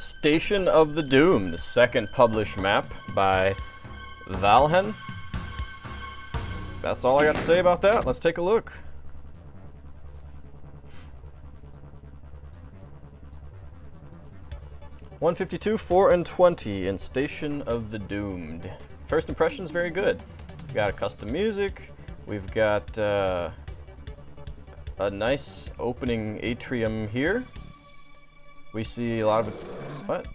Station of the Doomed, second published map by Valhen. That's all I got to say about that. Let's take a look. (152, 4 and 20) in Station of the Doomed. First impressions, very good. We got a custom music. We've got a nice opening atrium here. We see a lot of... What?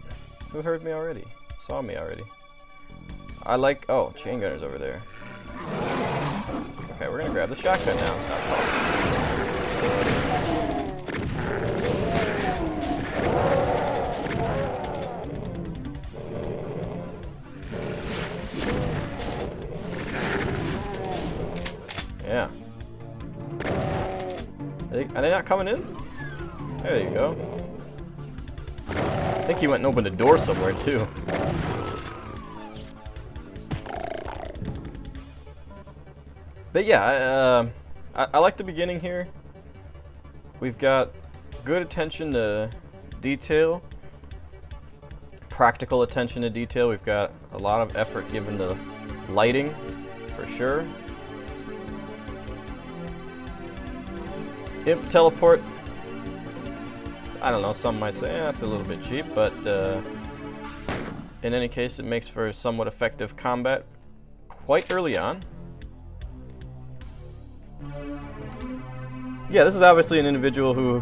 Who heard me already? Saw me already. I like... Oh, chain gunner's over there. Okay, we're gonna grab the shotgun now and stop talking. Yeah. Are they not coming in? There you go. I think he went and opened a door somewhere too. But yeah, I like the beginning here. We've got good attention to detail, practical attention to detail. We've got a lot of effort given to lighting, for sure. Imp teleport. I don't know, some might say that's a little bit cheap, but in any case, it makes for somewhat effective combat quite early on. Yeah, this is obviously an individual who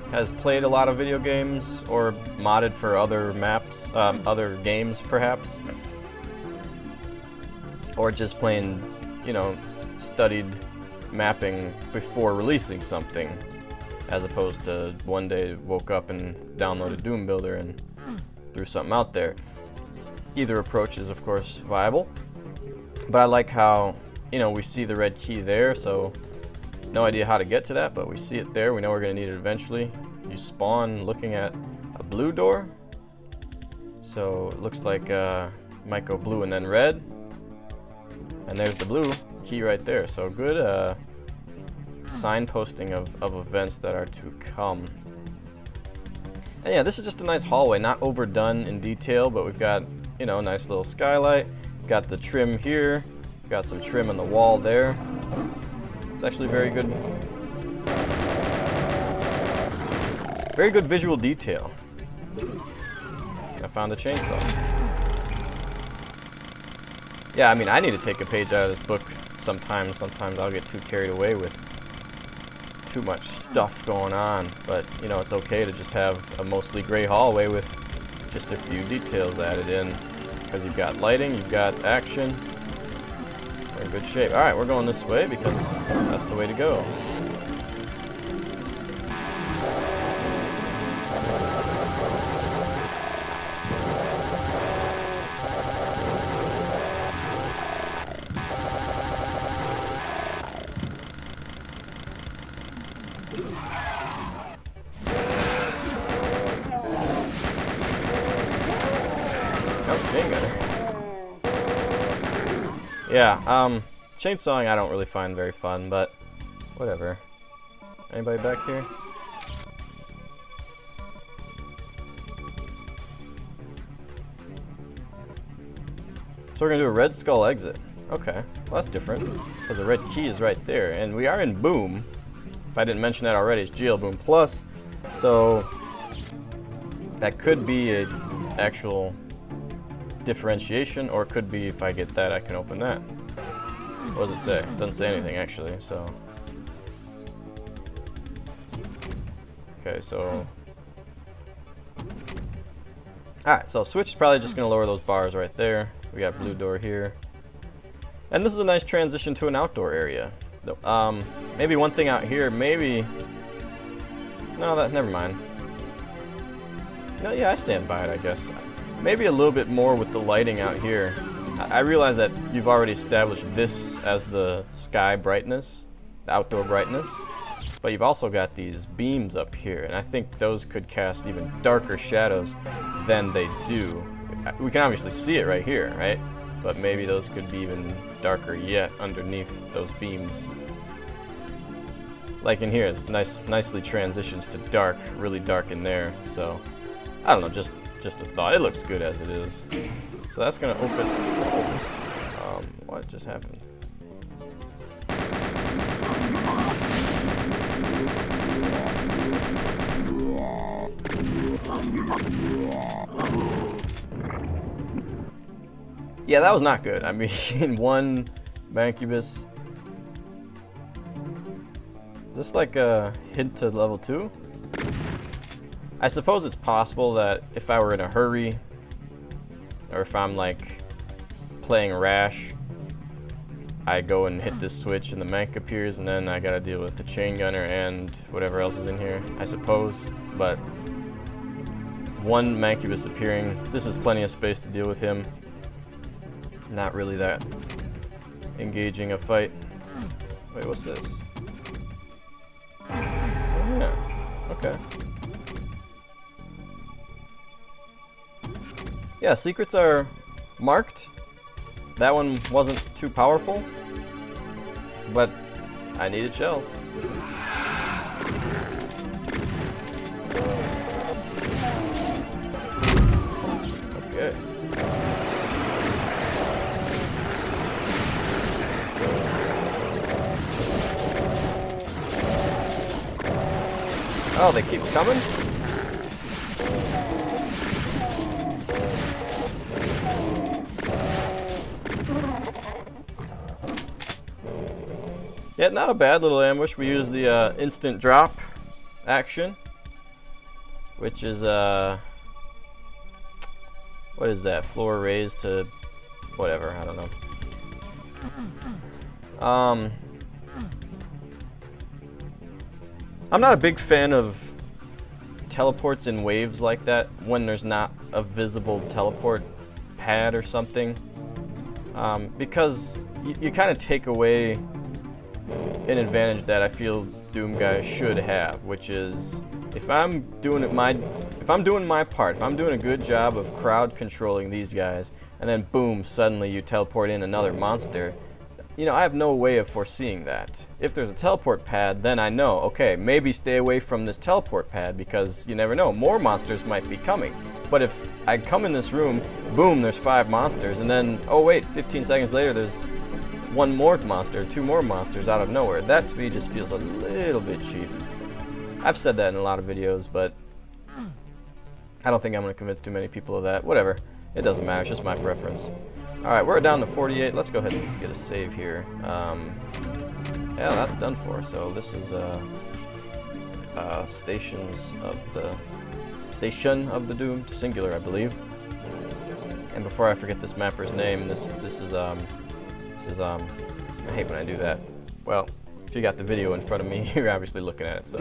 has played a lot of video games or modded for other maps, other games perhaps, or just plain, you know, studied mapping before releasing something, as opposed to one day woke up and downloaded Doom Builder and threw something out there. Either approach is of course viable, but I like how, you know, we see the red key there, so no idea how to get to that, but we see it there. We know we're going to need it eventually. You spawn looking at a blue door, so it looks like might go blue and then red, and there's the blue key right there. So good signposting of events that are to come. And yeah, this is just a nice hallway, not overdone in detail, but we've got, you know, a nice little skylight. Got the trim here, got some trim on the wall there. It's actually very good visual detail. I found a chainsaw. Yeah, I mean, I need to take a page out of this book sometimes. Sometimes I'll get too carried away with too much stuff going on, but you know, it's okay to just have a mostly gray hallway with just a few details added in, because you've got lighting, you've got action. We're in good shape. Alright, we're going this way because that's the way to go. Oh, chain gunner. Yeah, chainsawing I don't really find very fun, but whatever. Anybody back here? So we're gonna do a red skull exit. Okay, well that's different, because the red key is right there, and we are in Boom. If I didn't mention that already, it's GlBoom Plus, so that could be an actual differentiation, or it could be if I get that I can open that. What does it say? It doesn't say anything actually, so. Okay, so. Alright, so switch is probably just gonna lower those bars right there. We got blue door here. And this is a nice transition to an outdoor area. Maybe one thing out here, maybe. No, never mind. No, yeah, I stand by it, I guess. Maybe a little bit more with the lighting out here. I realize that you've already established this as the sky brightness, the outdoor brightness, but you've also got these beams up here, and I think those could cast even darker shadows than they do. We can obviously see it right here, right? But maybe those could be even darker yet underneath those beams. Like in here, it's nicely transitions to dark, really dark in there, so I don't know, just just a thought. It looks good as it is. So that's gonna open. What just happened? Yeah, that was not good. I mean, one Mancubus. Is this like a hint to level 2? I suppose it's possible that if I were in a hurry, or if I'm like playing rash, I go and hit this switch and the Manc appears, and then I gotta deal with the chain gunner and whatever else is in here, I suppose. But one Mancubus appearing, this is plenty of space to deal with him. Not really that engaging a fight. Wait, what's this? Oh, yeah, okay. Yeah, secrets are marked. That one wasn't too powerful, but I needed shells. Okay. Oh, they keep coming? Yeah, not a bad little ambush. We use the instant drop action, which is what is that? Floor raised to whatever, I don't know. I'm not a big fan of teleports in waves like that when there's not a visible teleport pad or something, because you kind of take away an advantage that I feel Doom guys should have, which is if I'm doing my part, if I'm doing a good job of crowd controlling these guys, and then boom, suddenly you teleport in another monster, you know, I have no way of foreseeing that. If there's a teleport pad, then I know, okay, maybe stay away from this teleport pad because you never know, more monsters might be coming. But if I come in this room, boom, there's 5 monsters, and then, oh wait, 15 seconds later there's 1 more monster, 2 more monsters out of nowhere. That to me just feels a little bit cheap. I've said that in a lot of videos, but I don't think I'm going to convince too many people of that. Whatever. It doesn't matter. It's just my preference. Alright, we're down to 48. Let's go ahead and get a save here. Yeah, that's done for. So this is Station of the Doomed, singular, I believe. And before I forget this mapper's name, this is I hate when I do that. Well, if you got the video in front of me, you're obviously looking at it, so.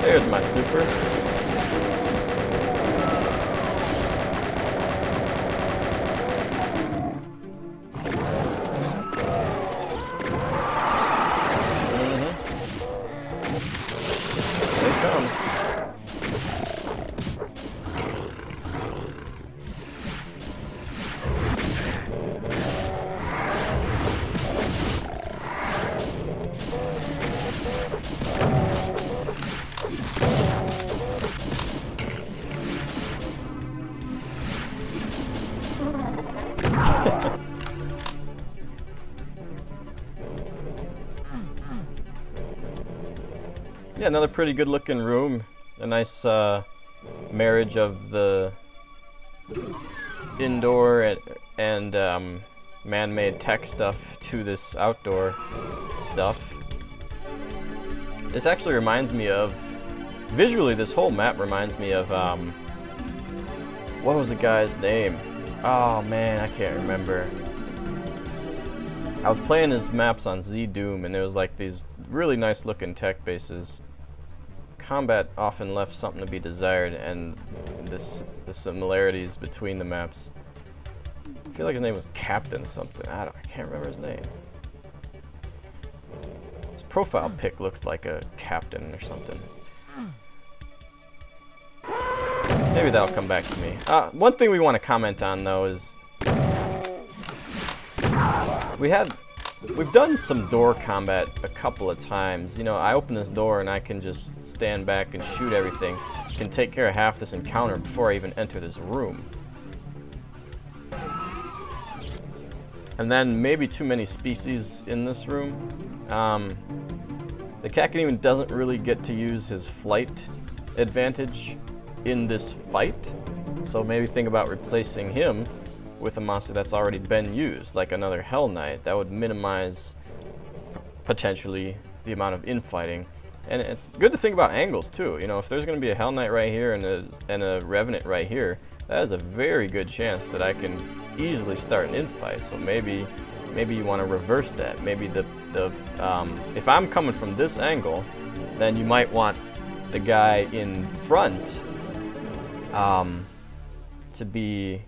There's my super. Here they come. Yeah, another pretty good looking room. A nice marriage of the indoor and man-made tech stuff to this outdoor stuff. This actually reminds me of, visually this whole map reminds me of, what was the guy's name? Oh man, I can't remember. I was playing his maps on Z-Doom and there was like these really nice looking tech bases. Combat often left something to be desired, and the similarities between the maps. I feel like his name was Captain something. I can't remember his name. His profile pic looked like a captain or something. Maybe that'll come back to me. One thing we want to comment on though is we had we've done some door combat a couple of times. You know, I open this door and I can just stand back and shoot everything. Can take care of half this encounter before I even enter this room. And then maybe too many species in this room. The Cacodemon doesn't really get to use his flight advantage in this fight. So maybe think about replacing him with a monster that's already been used, like another Hell Knight. That would minimize potentially the amount of infighting. And it's good to think about angles too. You know, if there's going to be a Hell Knight right here and a Revenant right here, that is a very good chance that I can easily start an infight. So maybe you want to reverse that. Maybe if I'm coming from this angle, then you might want the guy in front to be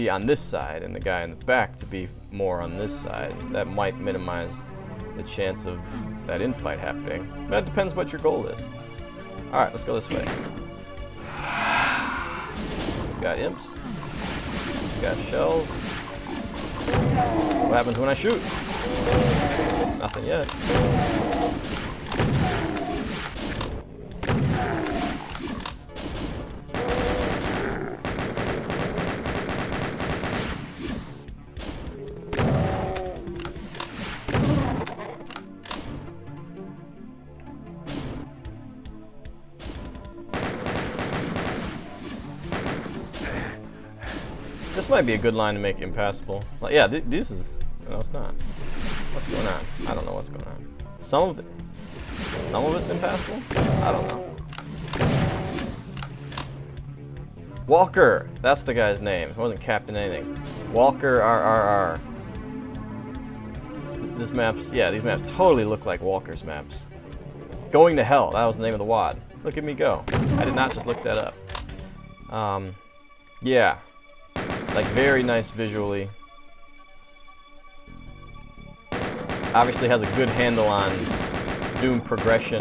on this side, and the guy in the back to be more on this side. That might minimize the chance of that infight happening. That depends what your goal is. Alright, let's go this way. We've got imps. We've got shells. What happens when I shoot? Nothing yet. This might be a good line to make impassable. Like, yeah, this is... No, it's not. What's going on? I don't know what's going on. Some of it's impassable? I don't know. Walker! That's the guy's name. It wasn't Captain anything. Walker RRR. These maps totally look like Walker's maps. Going to Hell, that was the name of the WOD. Look at me go. I did not just look that up. Yeah. Like, very nice visually. Obviously has a good handle on Doom progression.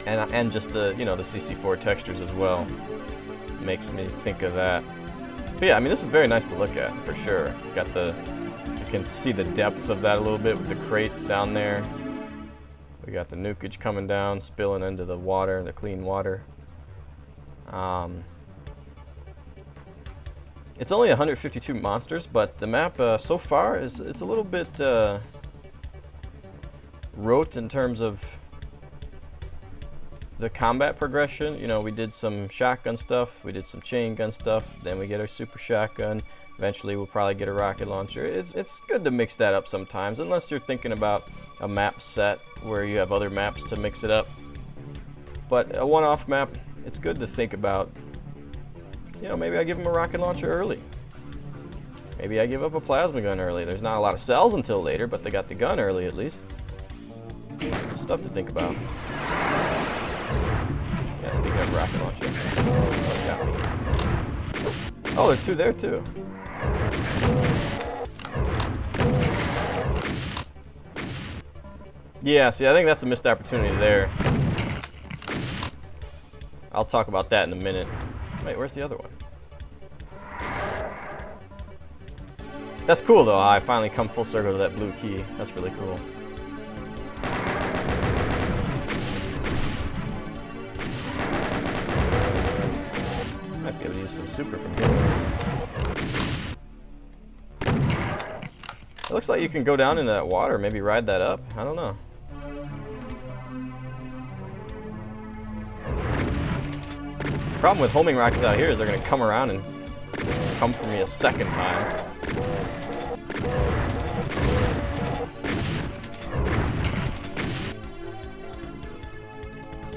And just the, you know, the CC4 textures as well. Makes me think of that. But yeah, I mean, this is very nice to look at, for sure. Got the... You can see the depth of that a little bit with the crate down there. We got the nukage coming down, spilling into the water, the clean water. It's only 152 monsters, but the map so far it's a little bit rote in terms of the combat progression. You know, we did some shotgun stuff, we did some chain gun stuff, then we get our super shotgun. Eventually we'll probably get a rocket launcher. It's good to mix that up sometimes, unless you're thinking about a map set where you have other maps to mix it up. But a one-off map, it's good to think about. You know, maybe I give him a rocket launcher early. Maybe I give up a plasma gun early. There's not a lot of cells until later, but they got the gun early at least. Stuff to think about. Yeah, speaking of rocket launcher. Oh, there's two there too. Yeah, see, I think that's a missed opportunity there. I'll talk about that in a minute. Wait, where's the other one? That's cool though, I finally come full circle to that blue key. That's really cool. Might be able to use some super from here. It looks like you can go down into that water, maybe ride that up. I don't know. The problem with homing rockets out here is they're going to come around and come for me a second time.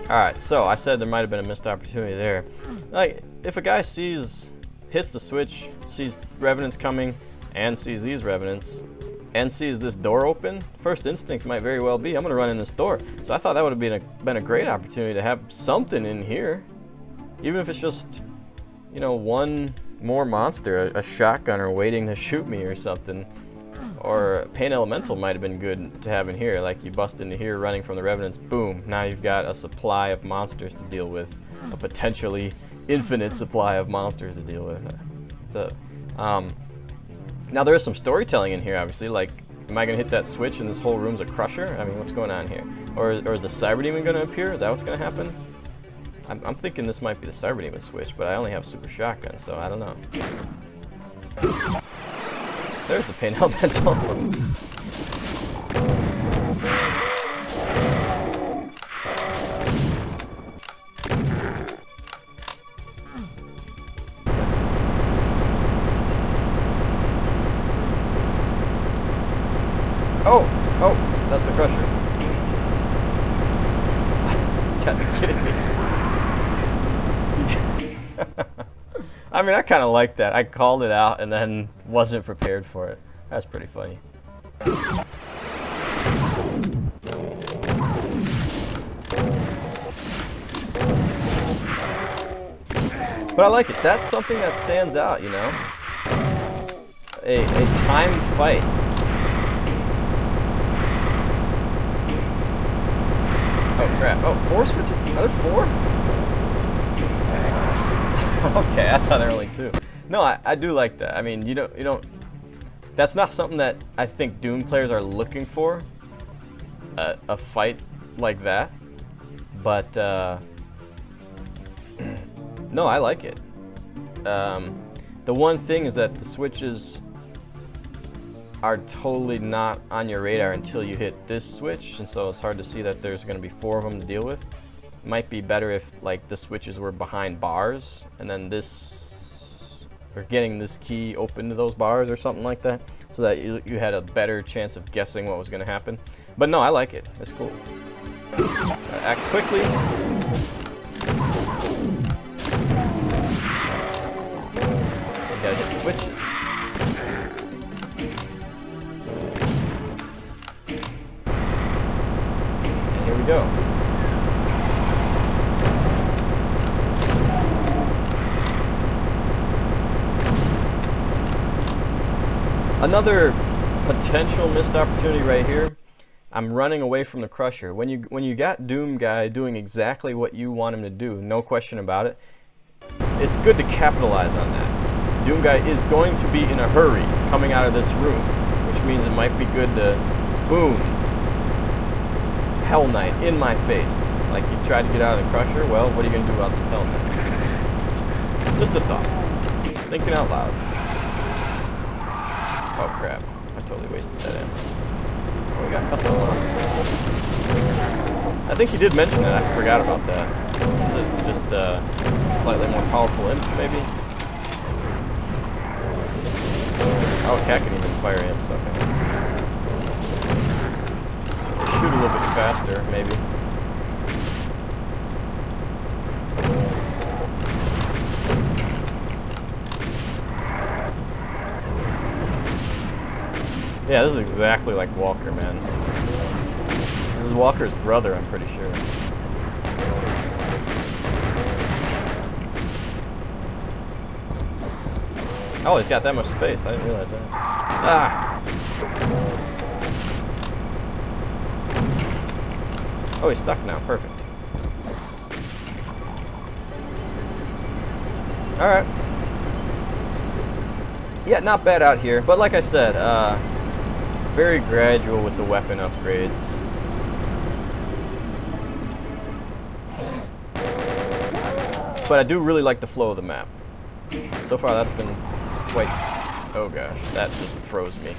Alright, so I said there might have been a missed opportunity there. Like, if a guy hits the switch, sees Revenants coming, and sees these Revenants, and sees this door open, first instinct might very well be, I'm going to run in this door. So I thought that would have been a great opportunity to have something in here. Even if it's just, you know, one more monster, a shotgunner waiting to shoot me or something. Or a Pain Elemental might have been good to have in here. Like, you bust into here running from the Revenants, boom, now you've got a supply of monsters to deal with. A potentially infinite supply of monsters to deal with. So, Now there is some storytelling in here, obviously. Like, am I gonna hit that switch and this whole room's a crusher? I mean, what's going on here? Or is the cyber demon gonna appear? Is that what's gonna happen? I'm thinking this might be the cyber demon switch, but I only have super shotgun, so I don't know. There's the pain elemental. Oh, that's the crusher. You gotta be kidding me. I mean, I kind of like that. I called it out and then wasn't prepared for it. That's pretty funny. But I like it. That's something that stands out, you know? A timed fight. Oh crap. Oh, 4 switches? Another 4? Okay, I thought there were only 2. No, I do like that. I mean, you don't that's not something that I think Doom players are looking for. A fight like that. But no, I like it. The one thing is that the switches are totally not on your radar until you hit this switch, and so it's hard to see that there's going to be 4 of them to deal with. It might be better if like the switches were behind bars, and then this, or getting this key open to those bars or something like that, so that you had a better chance of guessing what was going to happen. But no, I like it. It's cool. Act quickly. You gotta hit switches. Here we go. Another potential missed opportunity right here. I'm running away from the crusher. When you got Doom Guy doing exactly what you want him to do, no question about it, it's good to capitalize on that. Doom Guy is going to be in a hurry coming out of this room, which means it might be good to boom. Hell Knight in my face. Like you tried to get out of the crusher, well, what are you going to do about this Hell Knight? Just a thought. Just thinking out loud. Oh crap, I totally wasted that ammo. Oh, we got custom monsters. I think he did mention it, I forgot about that. Is it just slightly more powerful imps, maybe? Oh, Cat can even fire imps, okay. Shoot a little bit faster, maybe. Yeah, this is exactly like Walker, man. This is Walker's brother, I'm pretty sure. Oh, he's got that much space. I didn't realize that. Ah! Oh, he's stuck now. Perfect. Alright. Yeah, not bad out here. But like I said, very gradual with the weapon upgrades. But I do really like the flow of the map. So far that's been quite... Oh gosh, that just froze me.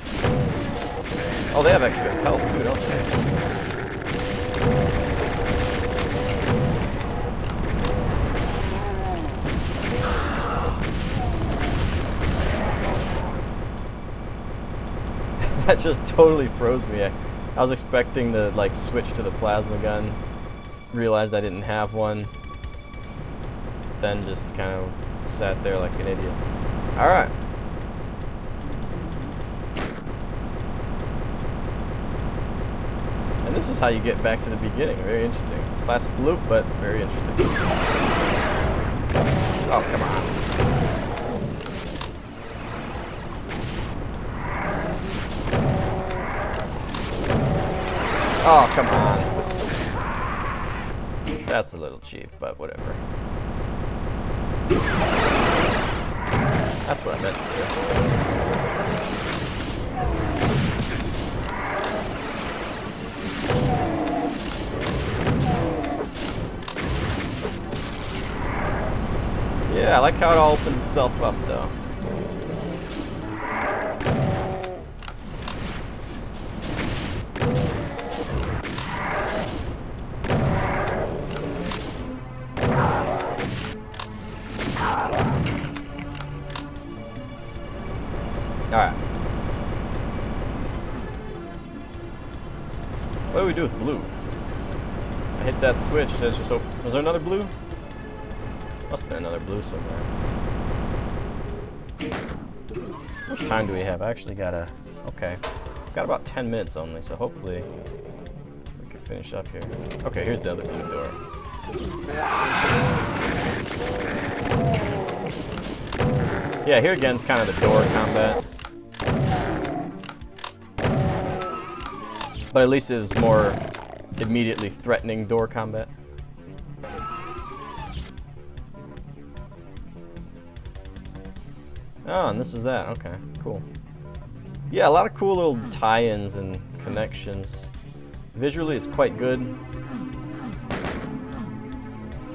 Oh, they have extra health too, don't they? That just totally froze me. I was expecting to like switch to the plasma gun, realized I didn't have one, then just kind of sat there like an idiot. Alright. And this is how you get back to the beginning. Very interesting. Classic loop, but very interesting. Oh, come on. Oh, come on. That's a little cheap, but whatever. That's what I meant to do. Yeah, I like how it all opens itself up, though. Alright. What do we do with blue? I hit that switch, it's just open. Was there another blue? Must have been another blue somewhere. How much time do we have? I actually gotta... Okay. Got about 10 minutes only, so hopefully we can finish up here. Okay, here's the other blue door. Yeah, here again is kind of the door combat. But at least it is more immediately threatening door combat. Oh, and this is that. Okay, cool. Yeah, a lot of cool little tie-ins and connections. Visually, it's quite good.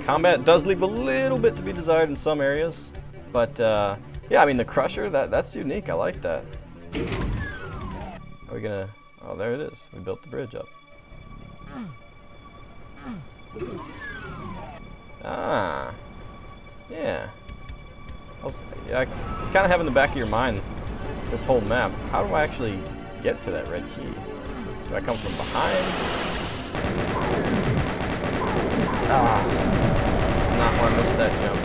Combat does leave a little bit to be desired in some areas. But, yeah, I mean, the Crusher, that's unique. I like that. Are we gonna... Oh, there it is. We built the bridge up. Ah. Yeah. I kind of have in the back of your mind this whole map. How do I actually get to that red key? Do I come from behind? Ah. Did not want to miss that jump.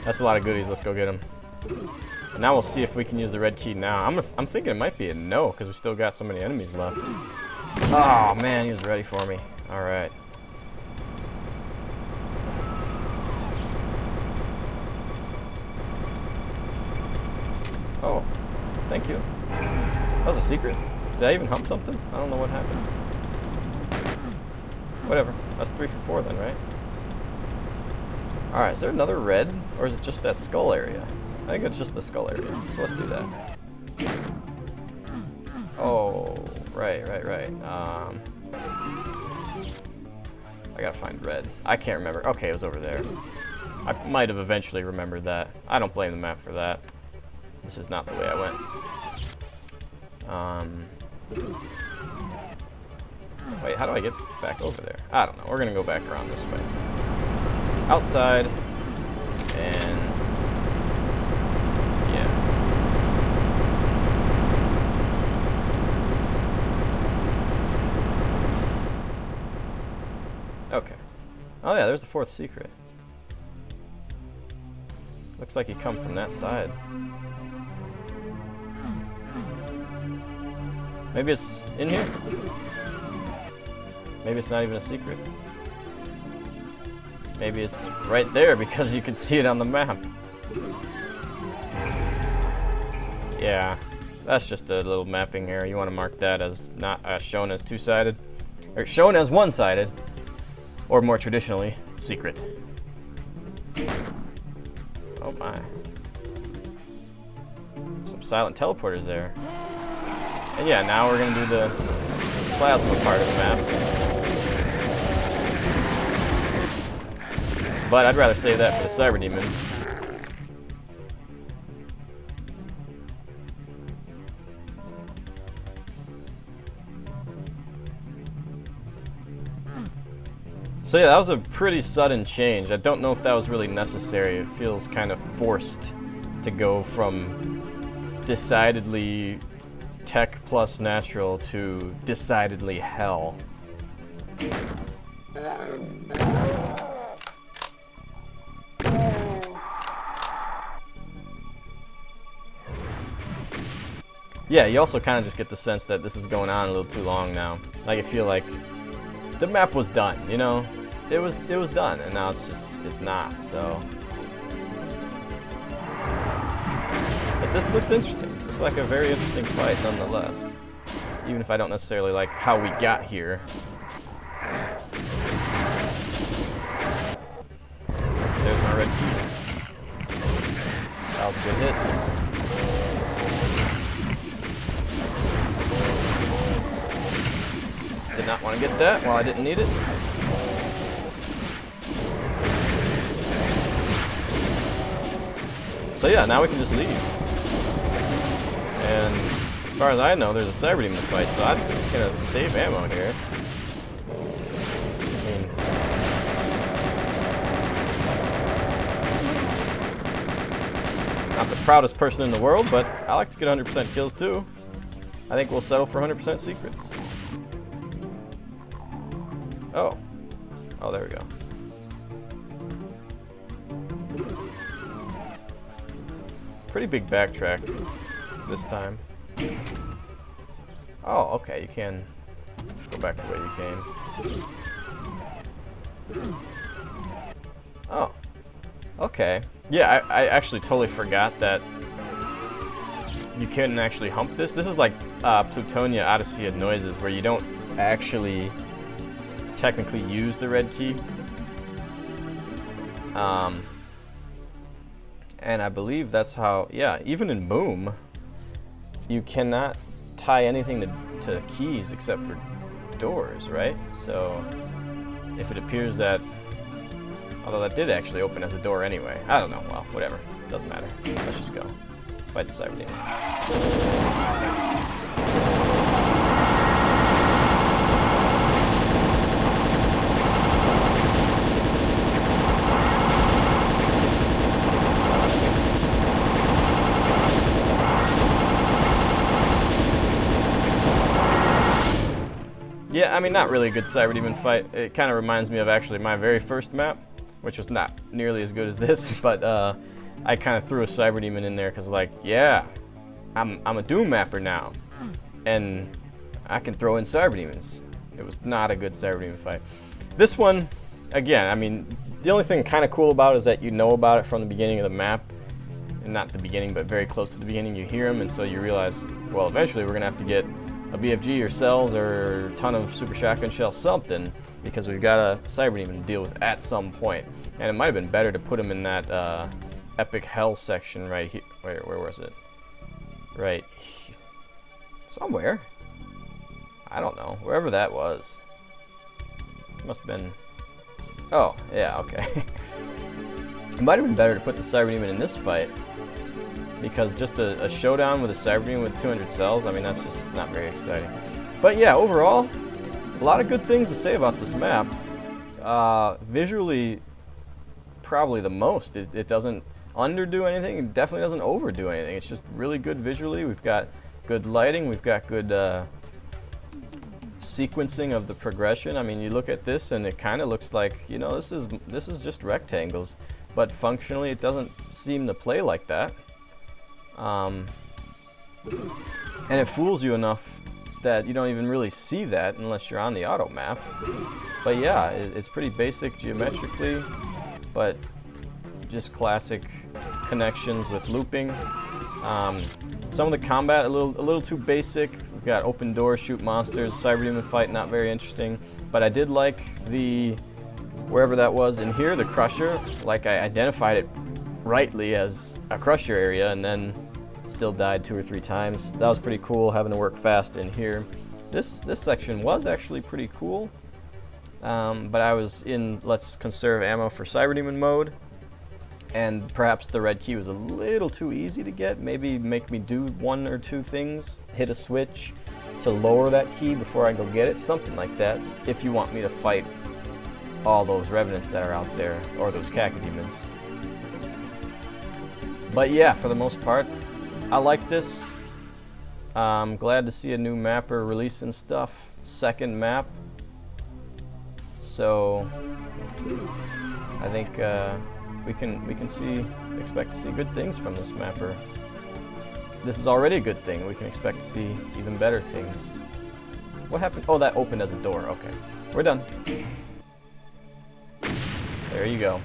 That's a lot of goodies. Let's go get them. And now we'll see if we can use the red key now. I'm thinking it might be a no because we still got so many enemies left. Oh man, he was ready for me. All right. Oh, thank you. That was a secret. Did I even hump something? I don't know what happened. Whatever. That's 3 for 4 then, right? Alright, is there another red? Or is it just that skull area? I think it's just the skull area. So let's do that. Oh, right. I gotta find red. I can't remember. Okay, it was over there. I might have eventually remembered that. I don't blame the map for that. This is not the way I went. Wait, how do I get back over there? I don't know. We're gonna go back around this way. Outside, and yeah. Okay. Oh yeah, there's the 4th secret. Looks like you come from that side. Maybe it's in here? Maybe it's not even a secret. Maybe it's right there because you can see it on the map. Yeah, that's just a little mapping error. You want to mark that as not shown as two-sided, or shown as one-sided, or more traditionally, secret. Oh my. Some silent teleporters there. And yeah, now we're gonna do the plasma part of the map. But I'd rather save that for the Cyber Demon. So yeah, that was a pretty sudden change. I don't know if that was really necessary. It feels kind of forced to go from decidedly tech plus natural to decidedly hell. Yeah, you also kind of just get the sense that this is going on a little too long now. Like, I feel like the map was done, you know? It was done, and now it's not, so. But this looks interesting. This looks looks like a very interesting fight nonetheless. Even if I don't necessarily like how we got here. There's my red key. That was a good hit. Did not want to get that while I didn't need it. So yeah, now we can just leave. And as far as I know, there's a cyber demon to fight, so I'm gonna save ammo here. I mean, not the proudest person in the world, but I like to get 100% kills too. I think we'll settle for 100% secrets. Oh. Oh, there we go. Pretty big backtrack this time. Oh, okay, you can go back the way you came. Oh, okay. Yeah, I actually totally forgot that you couldn't actually hump this. This is like Plutonia Odyssey of Noises, where you don't actually technically use the red key. And I believe that's how, yeah, even in Boom, you cannot tie anything to keys except for doors, right? So if it appears that, although that did actually open as a door anyway. I don't know, well, whatever, doesn't matter. Let's just go fight the cyber demon. Yeah, I mean, not really a good cyber demon fight. It kind of reminds me of actually my very first map, which was not nearly as good as this, but I kind of threw a cyber demon in there because, like, yeah, I'm a Doom mapper now, and I can throw in cyber demons. It was not a good cyber demon fight. This one, again, I mean, the only thing kind of cool about it is that you know about it from the beginning of the map, and not the beginning, but very close to the beginning. You hear them, and so you realize, well, eventually we're gonna have to get a BFG or cells or a ton of super shotgun shells, something, because we've got a cyber demon to deal with at some point. And it might have been better to put him in that epic hell section right here. Where was it? Right here. Somewhere. I don't know. Wherever that was. Must have been. Oh, yeah, okay. It might have been better to put the cyber demon in this fight, because just a showdown with a cyber demon with 200 cells, I mean, that's just not very exciting. But yeah, overall, a lot of good things to say about this map. Visually, probably the most. It doesn't underdo anything, it definitely doesn't overdo anything. It's just really good visually. We've got good lighting, we've got good sequencing of the progression. I mean, you look at this and it kind of looks like, you know, this is just rectangles, but functionally it doesn't seem to play like that. And it fools you enough that you don't even really see that unless you're on the auto map. But yeah, it's pretty basic geometrically, but just classic connections with looping. Some of the combat a little too basic. We've got open doors, shoot monsters, cyber demon fight, not very interesting. But I did like the, wherever that was in here, the crusher. Like, I identified it rightly as a crusher area, and then still died 2 or 3 times. That was pretty cool, having to work fast in here. This section was actually pretty cool, but I was in let's conserve ammo for cyber demon mode, and perhaps the red key was a little too easy to get. Maybe make me do 1 or 2 things, hit a switch to lower that key before I go get it, something like that, if you want me to fight all those revenants that are out there, or those cacodemons. But yeah, for the most part, I like this. I'm glad to see a new mapper releasing stuff. Second map. So I think we can expect to see good things from this mapper. This is already a good thing. We can expect to see even better things. What happened? Oh, that opened as a door. Okay, we're done. There you go.